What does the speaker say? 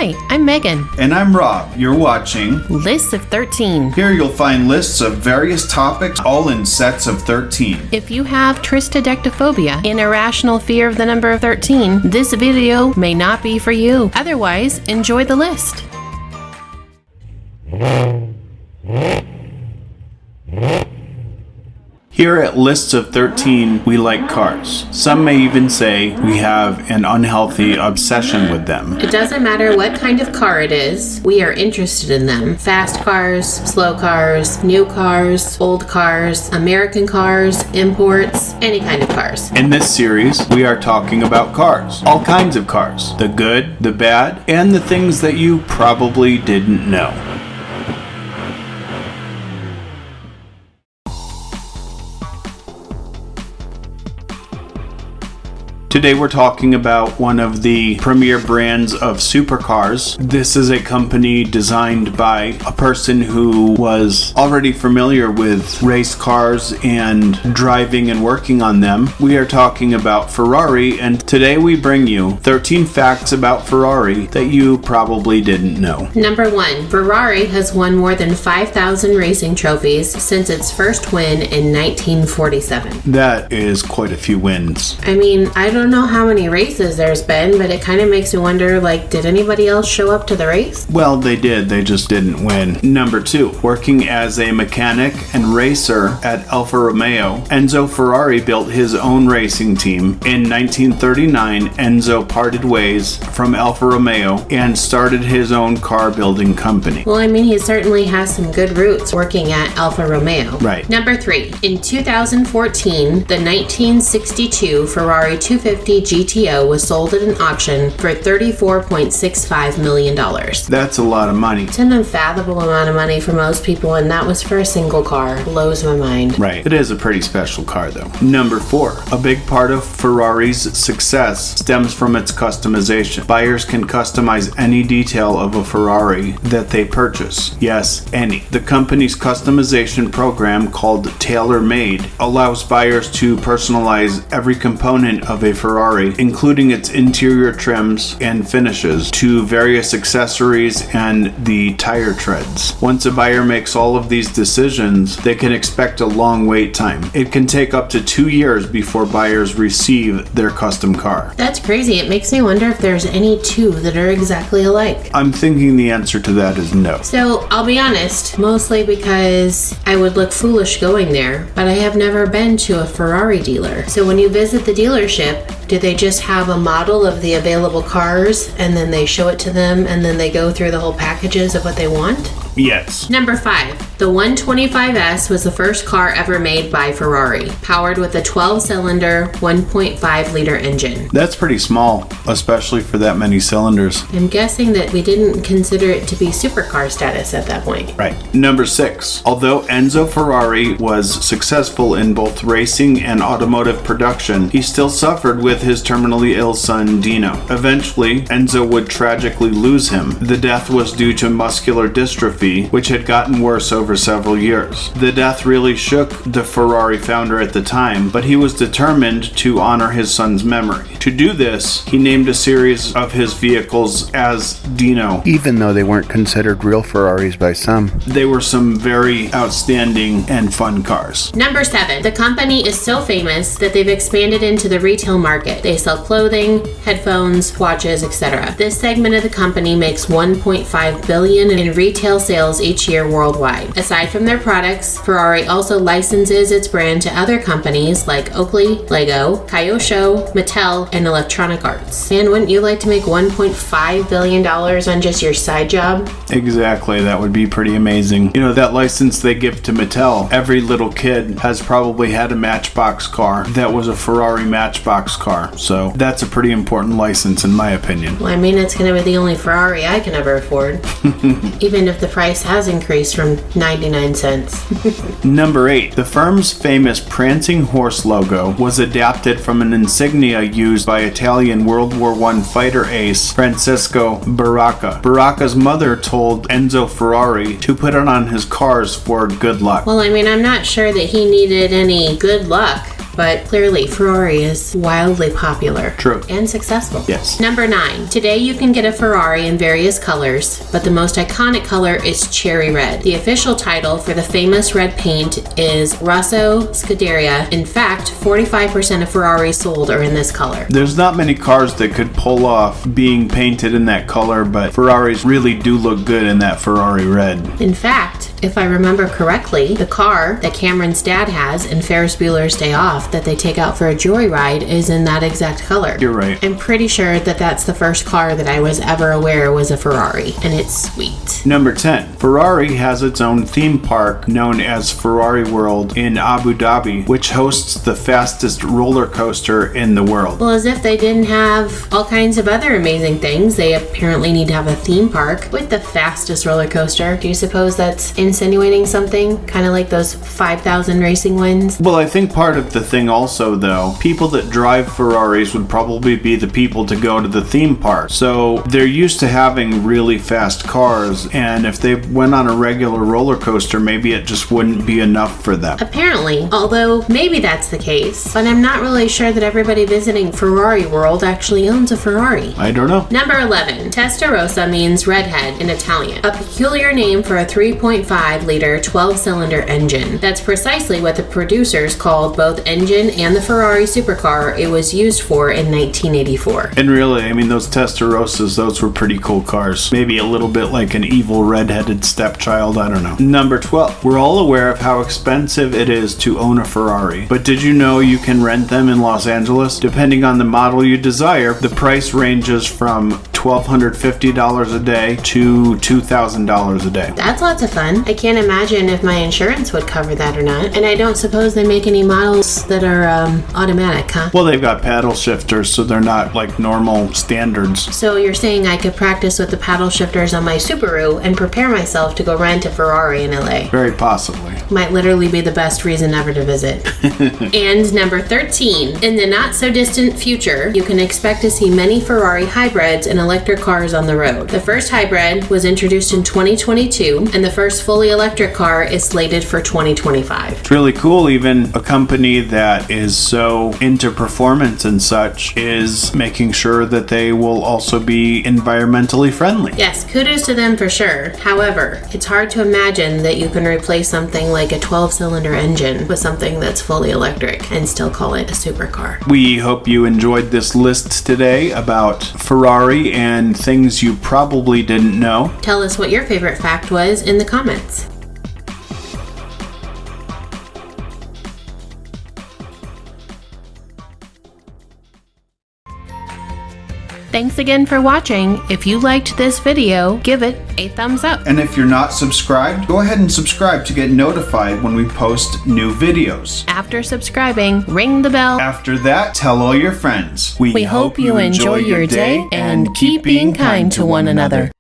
Hi, I'm Megan. And I'm Rob. You're watching Lists of 13. Here you'll find lists of various topics, all in sets of 13. If you have tristodectophobia, an irrational fear of the number 13, this video may not be for you. Otherwise, enjoy the list. Here at Lists of 13, we like cars. Some may even say we have an unhealthy obsession with them. It doesn't matter what kind of car it is, we are interested in them. Fast cars, slow cars, new cars, old cars, American cars, imports, any kind of cars. In this series, we are talking about cars. All kinds of cars. The good, the bad, and the things that you probably didn't know. Today we're talking about one of the premier brands of supercars. This is a company designed by a person who was already familiar with race cars and driving and working on them. We are talking about Ferrari, and today we bring you 13 facts about Ferrari that you probably didn't know. Number 1. Ferrari has won more than 5,000 racing trophies since its first win in 1947. That is quite a few wins. I mean, I don't know how many races there's been, but it kind of makes me wonder, did anybody else show up to the race? Well, they did. They just didn't win. Number 2. Working as a mechanic and racer at Alfa Romeo, Enzo Ferrari built his own racing team. In 1939, Enzo parted ways from Alfa Romeo and started his own car building company. Well, I mean, he certainly has some good roots working at Alfa Romeo. Right. Number 3. In 2014, the 1962 Ferrari 250 GTO was sold at an auction for $34.65 million. That's a lot of money. It's an unfathomable amount of money for most people, and that was for a single car. Blows my mind. Right. It is a pretty special car, though. Number 4. A big part of Ferrari's success stems from its customization. Buyers can customize any detail of a Ferrari that they purchase. Yes, any. The company's customization program, called Tailor Made, allows buyers to personalize every component of a Ferrari, including its interior trims and finishes, to various accessories and the tire treads. Once a buyer makes all of these decisions, they can expect a long wait time. It can take up to 2 years before buyers receive their custom car. That's crazy. It makes me wonder if there's any two that are exactly alike. I'm thinking the answer to that is no. So, I'll be honest, mostly because I would look foolish going there, but I have never been to a Ferrari dealer. So when you visit the dealership, do they just have a model of the available cars and then they show it to them and then they go through the whole packages of what they want? Yes. Number 5. The 125S was the first car ever made by Ferrari, powered with a 12-cylinder, 1.5-liter engine. That's pretty small, especially for that many cylinders. I'm guessing that we didn't consider it to be supercar status at that point. Right. Number 6. Although Enzo Ferrari was successful in both racing and automotive production, he still suffered with his terminally ill son Dino. Eventually, Enzo would tragically lose him. The death was due to muscular dystrophy, which had gotten worse over several years. The death really shook the Ferrari founder at the time, but he was determined to honor his son's memory. To do this, he named a series of his vehicles as Dino. Even though they weren't considered real Ferraris by some. They were some very outstanding and fun cars. Number 7. The company is so famous that they've expanded into the retail market. They sell clothing, headphones, watches, etc. This segment of the company makes $1.5 billion in retail sales each year worldwide. Aside from their products, Ferrari also licenses its brand to other companies like Oakley, Lego, Kyosho, Mattel, and Electronic Arts. And wouldn't you like to make $1.5 billion on just your side job? Exactly, that would be pretty amazing. You know, that license they give to Mattel, every little kid has probably had a Matchbox car that was a Ferrari Matchbox car. So that's a pretty important license in my opinion. Well, I mean, it's going to be the only Ferrari I can ever afford. Even if the price has increased from 99 cents. Number 8. The firm's famous prancing horse logo was adapted from an insignia used by Italian World War I fighter ace Francesco Baracca. Baracca's mother told Enzo Ferrari to put it on his cars for good luck. Well, I mean, I'm not sure that he needed any good luck. but clearly Ferrari is wildly popular. True. And successful. Yes. Number 9. Today you can get a Ferrari in various colors, but the most iconic color is cherry red. The official title for the famous red paint is Rosso Scuderia. In fact, 45% of Ferraris sold are in this color. There's not many cars that could pull off being painted in that color, but Ferraris really do look good in that Ferrari red. In fact, if I remember correctly, the car that Cameron's dad has in Ferris Bueller's Day Off that they take out for a joyride is in that exact color. You're right. I'm pretty sure that that's the first car that I was ever aware was a Ferrari, and it's sweet. Number 10. Ferrari has its own theme park known as Ferrari World in Abu Dhabi, which hosts the fastest roller coaster in the world. Well, as if they didn't have all kinds of other amazing things, they apparently need to have a theme park with the fastest roller coaster. Do you suppose that's insinuating something? Kind of like those 5,000 racing wins? Well, I think part of the thing also, though, people that drive Ferraris would probably be the people to go to the theme park. So they're used to having really fast cars, and if they went on a regular roller coaster, maybe it just wouldn't be enough for them. Apparently, although maybe that's the case, but I'm not really sure that everybody visiting Ferrari World actually owns a Ferrari. I don't know. Number 11. Testarossa means redhead in Italian, a peculiar name for a 3.5-liter 12-cylinder engine. That's precisely what the producers called both engine and the Ferrari supercar it was used for in 1984. And really, I mean, those Testarossas, those were pretty cool cars. Maybe a little bit like an evil redheaded stepchild, I don't know. Number 12. We're all aware of how expensive it is to own a Ferrari, but did you know you can rent them in Los Angeles? Depending on the model you desire, the price ranges from $1,250 a day to $2,000 a day. That's lots of fun. I can't imagine if my insurance would cover that or not. And I don't suppose they make any models that are automatic, huh? Well, they've got paddle shifters, so they're not like normal standards. So you're saying I could practice with the paddle shifters on my Subaru and prepare myself to go rent a Ferrari in LA? Very possibly. Might literally be the best reason ever to visit. And number 13. In the not so distant future, you can expect to see many Ferrari hybrids and electric cars on the road. The first hybrid was introduced in 2022, and the first fully electric car is slated for 2025. It's really cool. Even a company that is so into performance and such is making sure that they will also be environmentally friendly. Yes, kudos to them for sure. However, it's hard to imagine that you can replace something like a 12-cylinder engine with something that's fully electric and still call it a supercar. We hope you enjoyed this list today about Ferrari and things you probably didn't know. Tell us what your favorite fact was in the comments. Thanks again for watching. If you liked this video, give it a thumbs up. And if you're not subscribed, go ahead and subscribe to get notified when we post new videos. After subscribing, ring the bell. After that, tell all your friends. We hope you enjoy your day and keep being kind to one another.